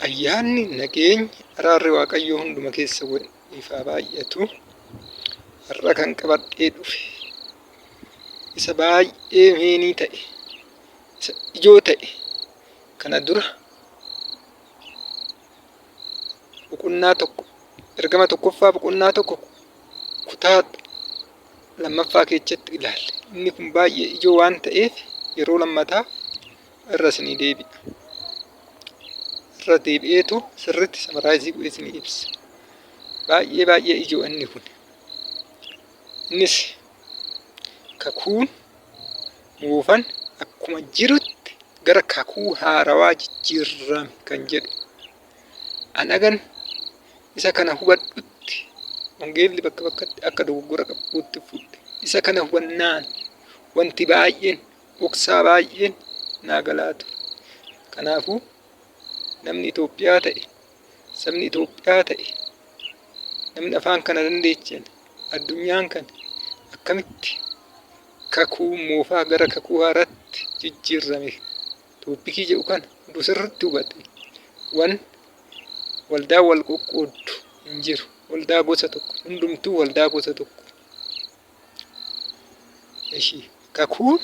Ayyaanni nageenya araarri waaqayyoo hunduma keessa ifaa baay'atu har'a kan qabadhee dhufe isa baay'ee meenii ta'e isa ijoo ta'e kana dura boqonnaa tokko ergama tokkoffaa boqonnaa tokko kutaa lammaffaa keessatti ilaalle. Inni kun baay'ee ijoo waan ta'eef yeroo lammataa irra isinii deebi'a. Irra deebi'eetu sirriitti samaraayizii godhee isinii ibsa. Baay'ee ijoo inni kun. Innis kakuun moofan akkuma jirutti gara kakuu haarawaa jijjiirame kan jedhu. Anagan isa kana hubadhutti wangeelli bakka bakkatti akka dogoggora qabuutti fudhe. Isa kana hubannaan wanti baay'een dhoksaa baay'een naa galaa ture. Kanaafuu namni Itoophiyaa ta'e, sabni Itoophiyaa ta'e, namni afaan kana dandeechan addunyaan kana akkamitti kakuu moofaa gara kakuu haaraatti jijjiirame toophikii jedhu kana oduu sirriitti hubate waldaa wal qoqqooddu hin jiru. Waldaa gosa tokko hundumtuu waldaa gosa tokko. Kakuun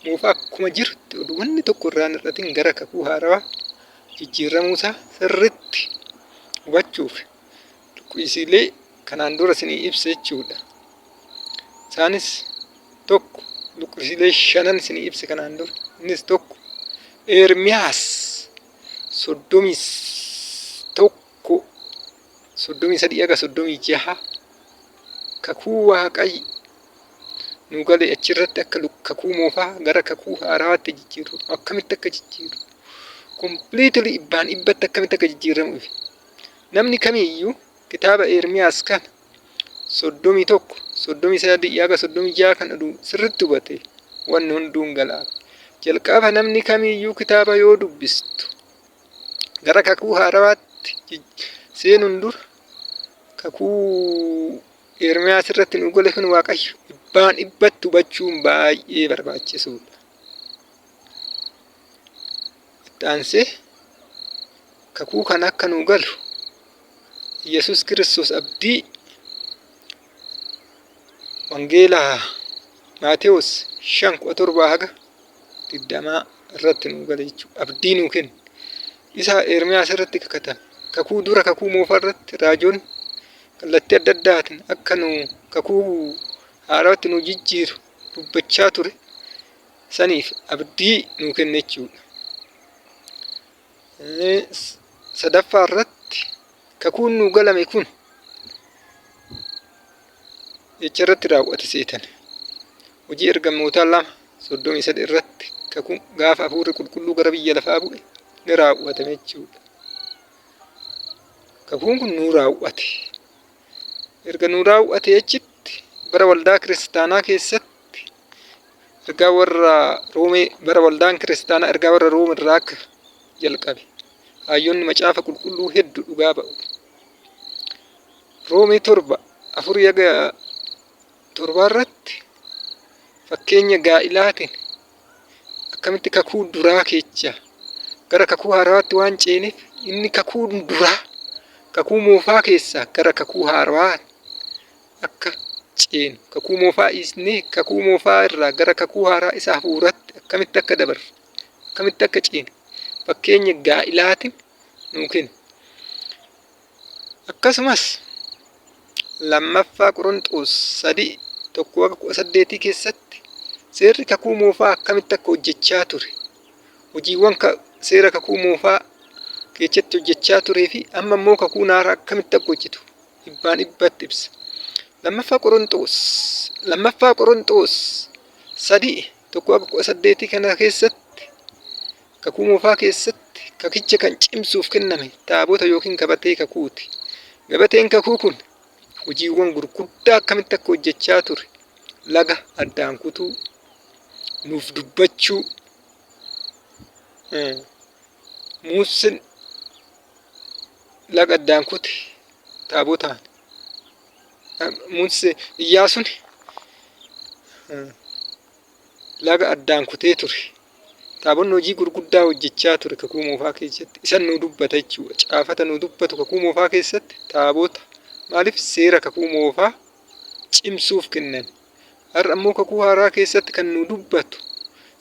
moofaa akkuma jirutti oduu wanni tokko irraan hir'atin gara kakuu haarawaa jijjiiramuusaa sirriitti hubachuuf luqqisiilee kanaan dura isinii ibsa jechuudha. Isaanis tokko luqqisiilee 5 isinii ibsa kanaan dura. Innis tokko Ermiyaas 33-36 kakuu waaqayyo nu gale achirratti akka kakuu moofaa gara kakuu haarawaatti jijjiiru akkamitti akka jijjiiru completely ibbaan ibbatti akkamitti akka jijjiiramu namni kamiyyuu kitaaba Ermiyaas kana 31-33-36 kan oduu sirriitti hubate wanni hunduun galaa. Jalqaba namni kamiyyuu kitaaba yoo dubbistu gara kakuu haarawaatti seenuun dura kakuu Ermiyaas irratti nu gale kun waaqayyo ibbaan ibbatti hubachuun baay'ee barbaachisuudha. Itti aansee kakuu kan akka nu galu Yesus Kiristoos abdii wangeelaa Maatewos 5:17-20 irratti nu gale jechuudha. Abdii nu kenna. Isa Ermiyaas irratti kakata. Kakuu dura kakuu moofaa irratti raajoon kallattii adda addaatiin akka nu kakuu haarawaatti nu jijjiiru dubbachaa ture saniif abdii nu kenna jechuudha. Sadaffaa irratti kakuun nu galame kun jecha irratti raawwate seetan. Hojii ergamootaa 2:33 irratti kakuun gaafa hafuurri qulqulluu gara biyya lafaa bu'e ni raawwatame jechuudha. Kakuun kun nu raawwate. Erga nu raawwate jechitti bara waldaa kiristaanaa keessatti ergaa warra Roomee bara waldaan kiristaanaa ergaa warra Roomee irraa akka jalqabe. Hayyoonni macaafa qulqulluu hedduu dhugaa ba'u. Roomee 7:4-7 irratti fakkeenya gaa'ilaatiin akkamitti kakuu duraa keessa gara kakuu haarawaatti waan ceeneef inni kakuu duraa kakuu moofaa keessaa gara kakuu haarawaa akka ceenu kakuu moofaa isnee kakuu moofaa irraa gara kakuu haaraa isa hafuuratti akkamitti akka dabarre akkamitti akka ceenu fakkeenya gaa'ilaatiin nu kenna. Akkasumas lammaffaa Qorontos 3:1-18 keessatti seerri kakuu moofaa akkamitti akka hojjechaa ture hojiiwwan seera kakuu moofaa keessatti hojjechaa turee fi amma immoo kakuu haaraa akkamitti akka hojjetu ibbaan ibbatti ibsa. Lammaffaa Qorontos 3:1-18 kana keessatti kakuu moofaa keessatti kakicha kan cimsuuf kenname taabota yookiin gabatee kakuuti. Gabateen kakuu kun hojiiwwan gurguddaa akkamitti akka hojjechaa ture laga addaan kutuu nuuf dubbachuu Museen laga addaan kute taabotaan Iyyaasuun laga addaan kutee ture Taabonni hojii gurguddaa hojjechaa ture kakuu moofaa keessatti. Isan nu dubbata jechuudha. Caafata nu dubbatu kakuu moofaa keessatti taabota. Maaliif seera kakuu moofaa cimsuuf kennan. Har'a immoo kakuu haaraa keessatti kan nu dubbatu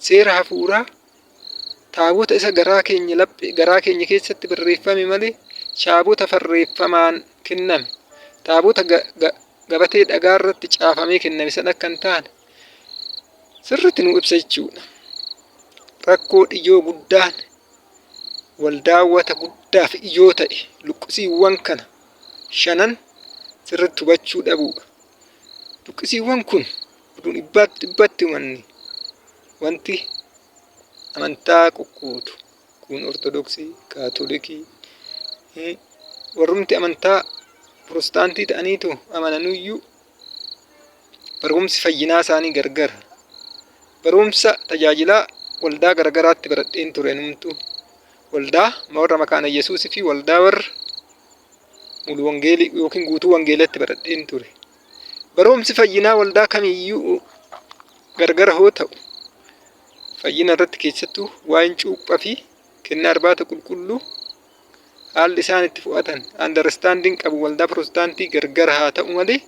seera hafuuraa taabota isa garaa keenya keessatti barreeffame malee taabota barreeffamaan kenname. Taabota gabatee dhagaa irratti caafamee kenname san akka hin taane sirriitti nu ibsa jechuudha. Rakkoo ijoo guddaan waldaawwata guddaaf ijoo ta'e luqqisiiwwan kana shanan sirriitti hubachuu dhabuudha. Luqqisiiwwan kun dhibbatti wanti amantaa qoqqoodu kun ortodoksii, kaatolikii, warrumti amantaa pirotestaantii ta'aniitu amananuyyuu barumsi fayyinaa isaanii gargara. Barumsa tajaajilaa waldaa garagaraatti baradheen ture numtu waldaa warra makaana Yesuus fi waldaa warra mulu wangeelii yookiin guutuu wangeelatti baradheen ture. Barumsi fayyinaa waldaa kamiyyuu gargara hoo ta'u fayyina irratti keessattuu waa'een cuuphaa fi kennaa irbaata qulqulluu haalli isaan itti fudhatan understanding qabu waldaa pirotestaantii gargara haa ta'u malee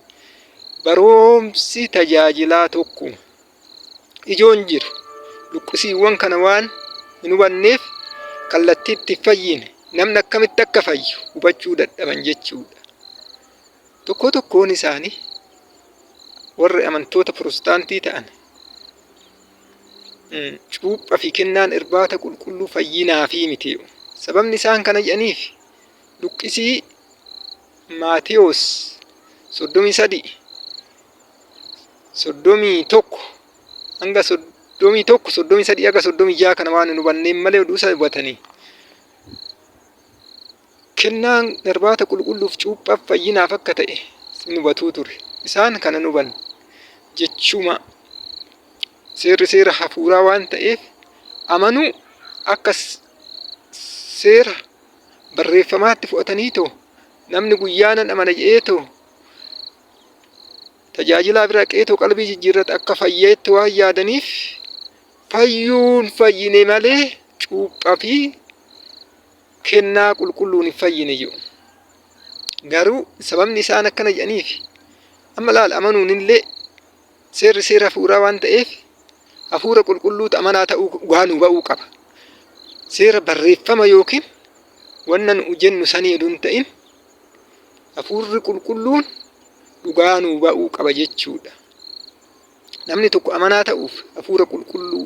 barumsi tajaajilaa tokko ijoon jiru. Luqqisiiwwan kana waan hin hubanneef kallattii itti fayyine namni akkamitti akka fayyu hubachuu dadhaban jechuudha. Tokkoon isaanii warri amantoota pirotestaantii ta'an cuuphaa fi kennaan irbaata qulqulluu fayyinaa fi miti. Sababni isaan kana jedhaniif luqqisii Maatewos 33 hanga 33 aga 36 kana waan hin hubanneen malee oduu isa hubatanii kennaan irbaata qulqulluuf cuuphaaf fayyinaaf akka ta'e sin hubatuu ture. Isaan kana hin hubanne jechuma seera hafuuraa waan ta'eef amanuu akka seera barreeffamaatti fudhataniitoo namni guyyaanan amana jedheetoo tajaajilaa bira qeetoo qalbii jijjiirrata akka fayyeetti waan yaadaniif fayyuun fayyine malee cuuphaa fi kennaa qulqulluun hin fayyine jedhu. Garuu sababni isaan akkana jedhaniif amma laal amanuun illee seera hafuuraa waan ta'eef hafuura qulqulluutu amanaa ta'uu waanuu ba'uu qaba. Seera barreeffama yookiin wanna nu jennu sanii oduu hin ta'in hafuurri qulqulluun dhugaanuu ba'uu qaba jechuudha. Namni tokko amanaa ta'uuf hafuura qulqulluu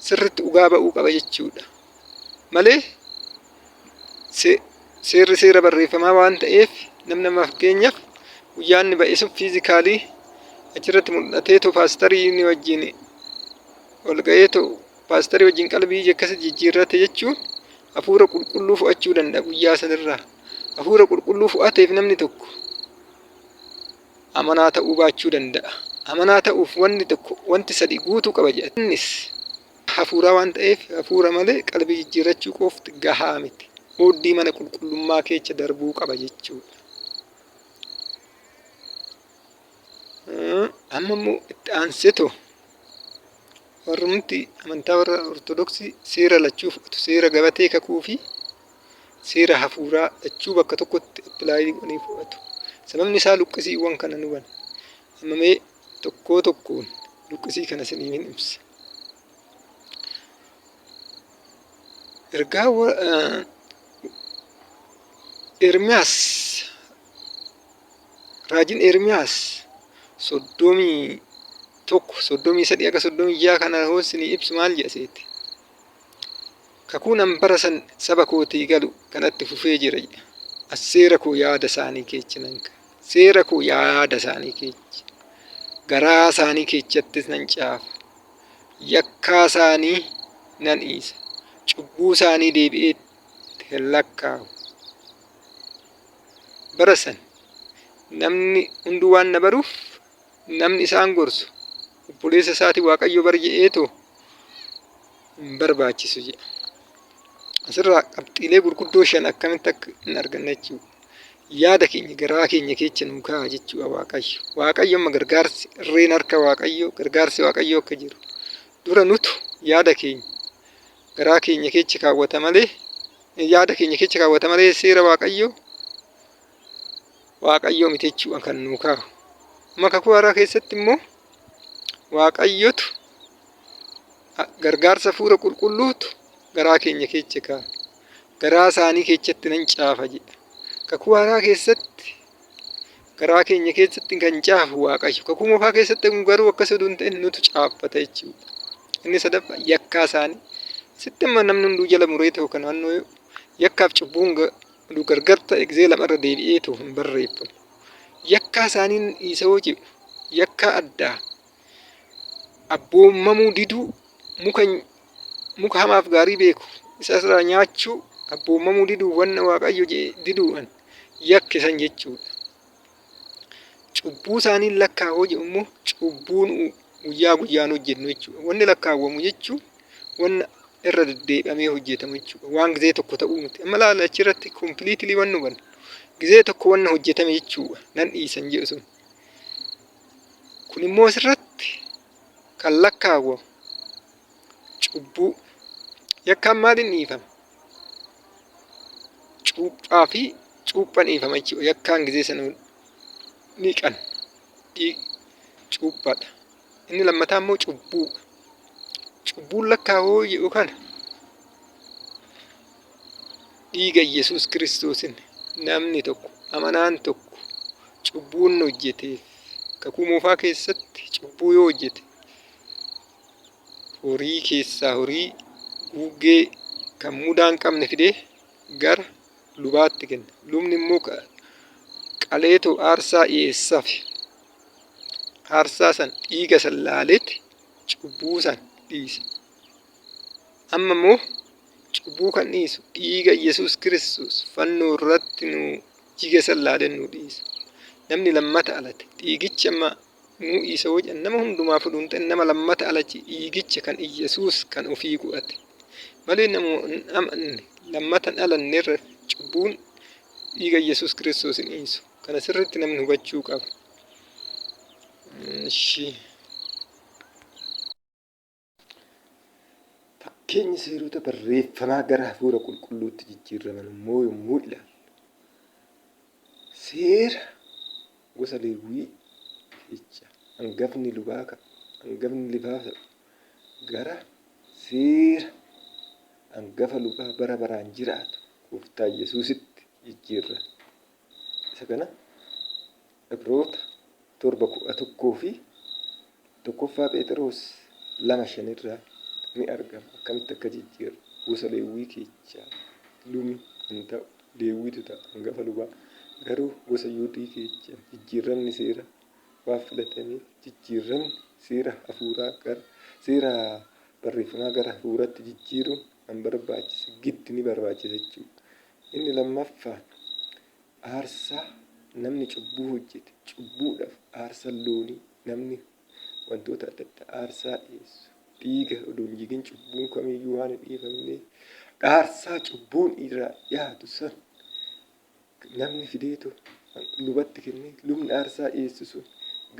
sirriitti dhugaa ba'uu qaba jechuudha. Malee seera barreeffamaa waan ta'eef namni fakkeenyaaf guyyaan ni ba'e sun fiizikaalii achirratti mul'ateetoo paastarii ni wajjin ol ga'eetoo paastarii wajjin qalbii akkasii jijjiirrate jechuun hafuura qulqulluu fudhachuu danda'a guyyaa sanirraa. Hafuura qulqulluu fudhateef namni tokko amanaa ta'uu baachuu danda'a. Amanaa ta'uuf wanti sadii guutuu qaba jedha. Innis hafuuraa waan ta'eef hafuura malee qalbii jijjiirrachuu qofti gahaa miti. Booddee mana qulqullummaa keessa darbuu qaba jechuudha. Amma immoo itti aanseetoo warrumti amantaa warra ortodoksii seera lachuu fudhatu. Seera gabatee kakuu fi seera hafuuraa lachuu bakka tokkotti appilaayii godhanii fudhatu. Sababni isaa luqqisiiwwan kana nu hubanne. Amma mee tokkoon luqqisii kana isiniif hin ibsa. Ergaa Ermiyaas raajiin Ermiyaas 33 aga 36 kana hoosni ibsu maal jedhaseeti. Kakuun bara san saba kootii galu kanatti fufee jira jedha. As seera koo yaada isaanii keessa nan ka'a. Seera koo yaada isaanii keessa garaa isaanii keessattis nan caafa. Yakkaa isaanii nan dhiisa. Cubbuu isaanii deebi'ee hin lakkaa'u. Bara san namni hunduu waan na baruuf namni isaan gorsu obboleessa isaati Waaqayyo bar jedheetoo hin barbaachisu jedha. Asirraa qabxiilee gurguddoo 5 akkamitti akka hin arganne jechuudha. Yaada keenya garaa keenya keessa nu kaa'a jechuudha Waaqayyo. Waaqayyo amma gargaarsi irreen harka Waaqayyo gargaarsi Waaqayyo akka jiru dura nutu yaada keenya garaa keenya keessa kaawwata malee yaada keenya keessa kaawwata malee seera Waaqayyoo miti jechuudha kan nuu kaa'u. Kakuu haaraa keessatti immoo Waaqayyotu gargaarsa Hafuura Qulqulluutu garaa keenya keessa kaa'a. Garaa isaanii keessatti nan caafa jedha. Kakuu haaraa keessatti garaa keenya keessatti kan caafu Waaqayyo. Kakuu moofaa keessatti garuu akkas oduu hin ta'in nutu caaffata jechuudha. Inni sadaffaa yakkaa isaanii. Sitti immoo namni hunduu jala muree ta'u kan naannoo yakkaaf cubbuun gargar ta'e gizee lamarra deebi'ee ta'u hin barreeffamu. Yakkaa isaanii isa hoo jedhu yakkaa addaa abboomamuu diduu muka hamaaf gaarii beeku isa irraa nyaachuu abboomamuu diduu wanna Waaqayyo diduudhaan yakkisan jechuudha. Cubbuu isaanii lakkaa'oo jedhu immoo cubbuun guyyaa guyyaan hojjennu jechuudha. Wanni lakkaawwamu jechuun wanna irra deddeebi'amee hojjetamu jechuudha. Waan gizee tokko ta'uu miti. Amma laala achirratti kompiliitilii waan hubannu gizee tokko wanna hojjetame jechuudha. Nan dhiisan jedhu sun. Kun immoo asirratti kan lakkaawwamu cubbuu yakkaan maaliin dhiifama? Cuuphaa fi cuuphaan dhiifama jechuudha. Yakkaan gizee sana dhiqan cuuphaadha. Inni lammataa immoo cubbuu. Cubbuun lakkaa'oo jedhu kana dhiiga Yesuus Kiristoosin namni tokko amanaan tokko cubbuun hojjeteef kakuu moofaa keessatti cubbuu yoo hojjete horii keessaa horii guugee kan mudaa hin qabne fidee gara lubaatti kenna. Lubni immoo qaleetoo aarsaa dhiyeessaaf aarsaa san dhiiga san laaletti cubbuu san dhiisa. Amma immoo cubbuu kan dhiisu dhiiga Yesuus Kiristoos fannoo irratti nu jiga san laaleen nu dhiisa. Namni lammata alate dhiigicha amma nuu isa hojan nama hundumaa fudhuun ta'e nama lammata alachi dhiigicha kan Yesuus kan ofii godhate malee namoonni lammata dhalanneerra cubbuun dhiiga Yesuus Kiristoos hin dhiisu. Kana sirriitti namni hubachuu qaba. Fakkeenya seerota barreeffamaa gara Hafuura Qulqulluutti jijjiiraman immoo yommuu ilaalu seera gosa Lewwii jecha hangafni lubaa gara seera hangafa lubaa bara baraan jiraatu Gooftaa Yesuusitti jijjiirran. Isa kana Ibroota 7:11 fi 1 Phexros 2:5 irraa ni argama. Akkamitti akka jijjiirra gosa Lewwii keessaa lubni hin ta'u Lewwiitu ta'a hangafa lubaa garuu gosa Yihuudii keessaa jijjiiramni seera waan filataniif jijjiiramni seera hafuuraa gara seera barreeffamaa gara hafuuraatti jijjiiruun kan barbaachisa giddi ni barbaachisa jechuudha. Inni lammaffaan aarsaa namni cubbuu hojjete cubbuudhaaf aarsaa loonii namni wantoota adda addaa aarsaa dhiyeessu dhiiga odoo hin jigin cubbuun kamiyyuu waan hin dhiifamne aarsaa cubbuun irraa dhiyaatu san namni fideetu lubatti kennee lubni aarsaa dhiyeessu sun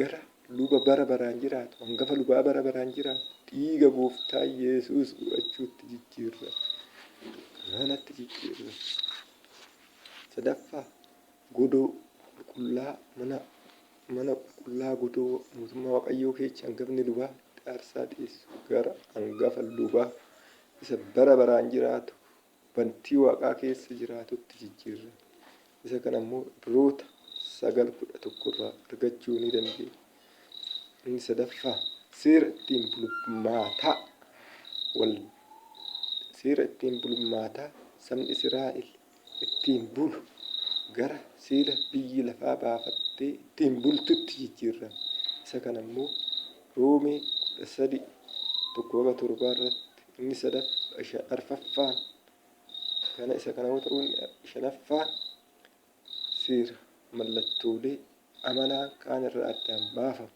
gara luba bara baraan jiraatu hangafa lubaa bara baraan jiraatu dhiiga Gooftaa Yesuus godhachuutti jijjiirra. Kanatti jijjiirra. Sadaffaa godoo qulqullaa mana qulqullaa godoo mootummaa Waaqayyoo keessa hangafni lubaa aarsaa dhiyeessu gara hangafa lubaa isa bara baraan jiraatu bantii Waaqaa keessa jiraatutti jijjiirra. Isa kana immoo Ibroota 9:11 irraa argachuu ni dandeenya. Inni sadaffaa seera ittiin bulmaataa sabni Israa'el ittiin bulu gara seera biyyi lafaa baafattee ittiin bultutti jijjiirra. Isa kana immoo Roomee 13:7 irratti inni arfaffaan kana isa kana yoo ta'u shanaffaan seera mallattoolee amanaa kaan irraa addaan baafamu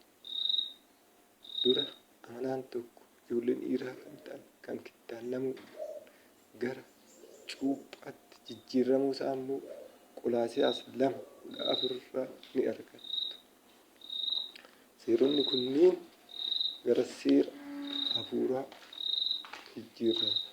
dura amanaan tokko ijoolleen dhiiraa kan ta'an kan kittaannamuu gara cuuphaatti jijjiiramuu isaa immoo Qolaasiyaas 2:4 irraa ni argattu. Seeronni kunniin gara seera hafuuraa jijjiirra.